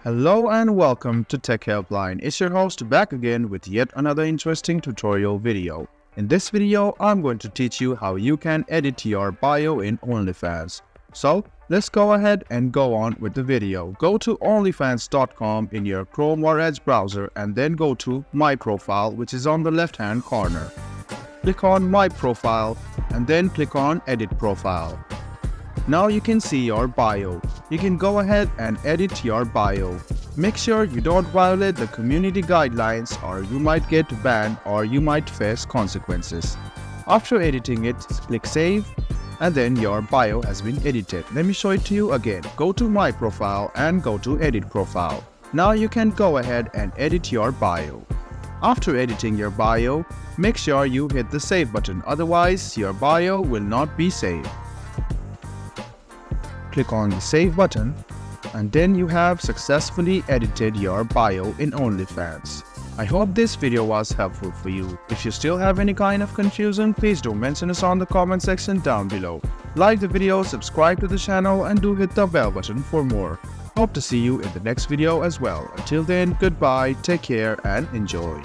Hello and welcome to Tech Helpline. It's your host back again with yet another interesting tutorial video. In this video, I'm going to teach you how you can edit your bio in Onlyfans. So let's go ahead and go on with the video. Go to onlyfans.com in your Chrome or Edge browser and then go to My Profile, which is on the left hand corner. Click on My Profile and then click on Edit Profile. Now you can see your bio. You can go ahead and edit your bio. Make sure you don't violate the community guidelines or you might get banned or you might face consequences. After editing it, click Save and then your bio has been edited. Let me show it to you again. Go to My Profile and go to Edit Profile. Now you can go ahead and edit your bio. After editing your bio, make sure you hit the Save button, otherwise your bio will not be saved. Click on the Save button and then you have successfully edited your bio in Onlyfans. I hope this video was helpful for you. If you still have any kind of confusion, please do mention us on the comment section down below. Like the video, subscribe to the channel and do hit the bell button for more. Hope to see you in the next video as well. Until then, goodbye, take care and enjoy.